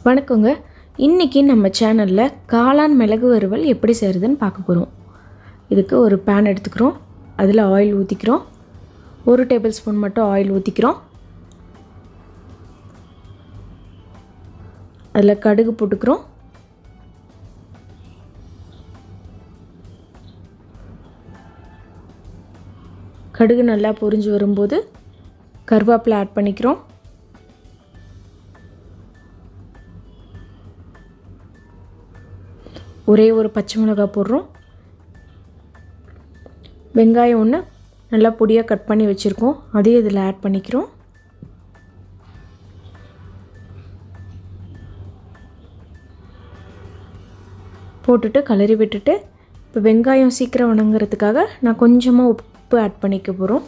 வணக்கங்க. இன்றைக்கி நம்ம சேனலில் காளான் மிளகு வறுவல் எப்படி செய்கிறதுன்னு பார்க்க போகிறோம். இதுக்கு ஒரு பேன் எடுத்துக்கிறோம். அதில் ஆயில் ஊற்றிக்கிறோம். 1 டேபிள் ஸ்பூன் மட்டும் ஆயில் ஊற்றிக்கிறோம். அதில் கடுகு போட்டுக்கிறோம். கடுகு நல்லா பொரிஞ்சு வரும்போது கருவேப்பிலை ஆட் பண்ணிக்கிறோம். ஒரே ஒரு பச்சை மிளகாய் போடுறோம். வெங்காயம் ஒன்று நல்லா பொடியாக கட் பண்ணி வச்சுருக்கோம், அதையும் இதில் ஆட் பண்ணிக்கிறோம். போட்டுட்டு கலரி விட்டுட்டு இப்போ வெங்காயம் சீக்கிரம் வணங்குறதுக்காக நான் கொஞ்சமாக உப்பு ஆட் பண்ணிக்க போகிறோம்.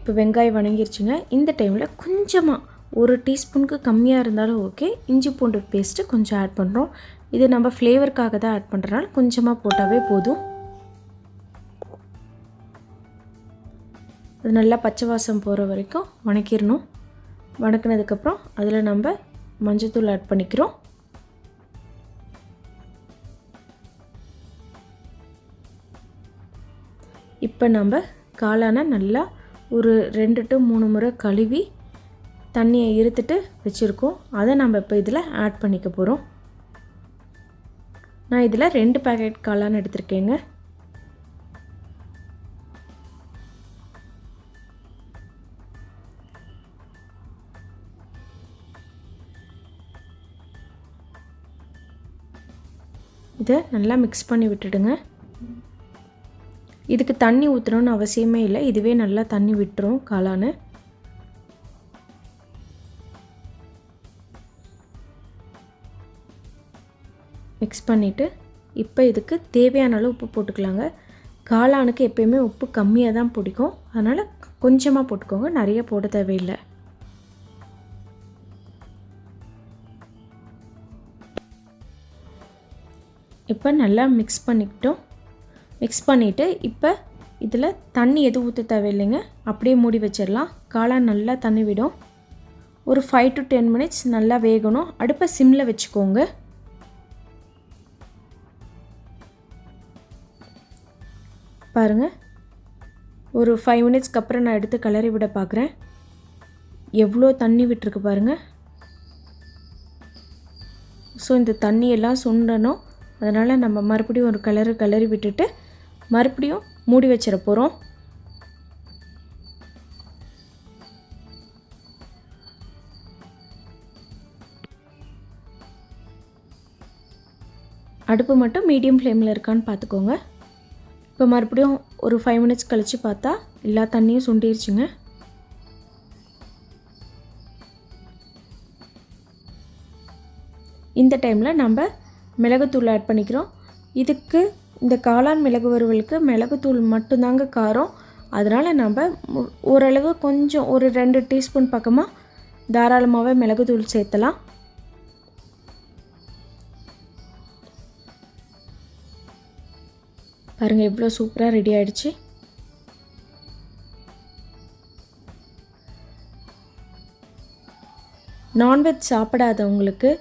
இப்போ வெங்காயம் வணங்கிருச்சுங்க. இந்த டைமில் கொஞ்சமாக 1 டீஸ்பூனுக்கு கம்மியாக இருந்தாலும் ஓகே, இஞ்சி பூண்டு பேஸ்ட்டு கொஞ்சம் ஆட் பண்ணுறோம். இது நம்ம ஃப்ளேவருக்காக தான் ஆட் பண்ணுறனால கொஞ்சமாக போட்டாவே போதும். அது நல்லா பச்சை வாசம் போகிற வரைக்கும் வணக்கிடணும். வணக்கினதுக்கப்புறம் அதில் நம்ம மஞ்சத்தூள் ஆட் பண்ணிக்கிறோம். இப்போ நம்ம காளானை நல்லா ஒரு 2 to 3 முறை கழுவி தண்ணியை இருத்துட்டு வச்சுருக்கோம். அதை நம்ம இப்போ இதில் ஆட் பண்ணிக்க போகிறோம். நான் இதில் 2 பேக்கெட் காளான் எடுத்திருக்கேங்க. இதை நல்லா மிக்ஸ் பண்ணி விட்டுடுங்க. இதுக்கு தண்ணி ஊற்றணும்னு அவசியமே இல்லை, இதுவே நல்லா தண்ணி விட்டுரும் காளான். மிக்ஸ் பண்ணிவிட்டு இப்போ இதுக்கு தேவையான அளவு உப்பு போட்டுக்கலாங்க. காளானுக்கு எப்பயுமே உப்பு கம்மியாக தான் பிடிக்கும், அதனால் கொஞ்சமாக போட்டுக்கோங்க, நிறைய போட தேவையில்லை. இப்போ நல்லா மிக்ஸ் பண்ணிக்கிட்டோம். மிக்ஸ் பண்ணிவிட்டு இப்போ இதில் தண்ணி எதுவும் ஊற்ற தேவையில்லைங்க, அப்படியே மூடி வச்சிடலாம். காளான் நல்லா தண்ணி விடும். ஒரு 5 to 10 மினிட்ஸ் நல்லா வேகணும். அடுப்பை சிம்மில் வச்சுக்கோங்க. பாருங்கள், ஒரு 5 மினிட்ஸ்க்கு அப்புறம் நான் எடுத்து கிளறி விட பார்க்குறேன். எவ்வளோ தண்ணி விட்டுருக்கு பாருங்கள். ஸோ இந்த தண்ணியெல்லாம் சுண்டணும். அதனால் நம்ம மறுபடியும் ஒரு கிளறி விட்டுட்டு மறுபடியும் மூடி வச்சிட போகிறோம். அடுப்பு மட்டும் மீடியம் ஃப்ளேமில் இருக்கான்னு பார்த்துக்கோங்க. இப்போ மறுபடியும் ஒரு 5 மினிட்ஸ் கழித்து பார்த்தா எல்லா தண்ணியும் சுண்டிருச்சுங்க. இந்த டைமில் நம்ம மிளகுத்தூள் ஆட் பண்ணிக்கிறோம். இதுக்கு இந்த காளான் மிளகு வறுவலுக்கு மிளகுத்தூள் மட்டும்தாங்க காரம். அதனால் நம்ம ஓரளவு கொஞ்சம் ஒரு 2 டீஸ்பூன் பக்கமாக தாராளமாகவே மிளகுத்தூள் சேர்த்தலாம். பாருங்கள், எவ்வளோ சூப்பராக ரெடி ஆகிடுச்சு. நான்வெஜ் சாப்பிடாதவங்களுக்கு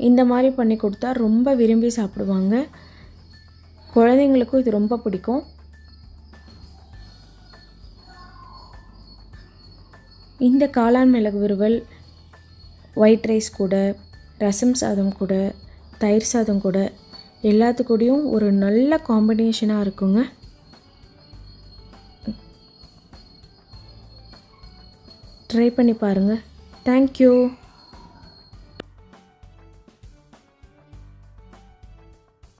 இந்த மாதிரி பண்ணி கொடுத்தா ரொம்ப விரும்பி சாப்பிடுவாங்க. குழந்தைங்களுக்கும் இது ரொம்ப பிடிக்கும். இந்த காளான் மிளகு வறுவல் ஒயிட் ரைஸ் கூட, ரசம் சாதம் கூட, தயிர் சாதம் கூட எல்லாத்துக்கூடையும் ஒரு நல்ல காம்பினேஷனாக இருக்குங்க. ட்ரை பண்ணி பாருங்கள். தேங்க்யூ.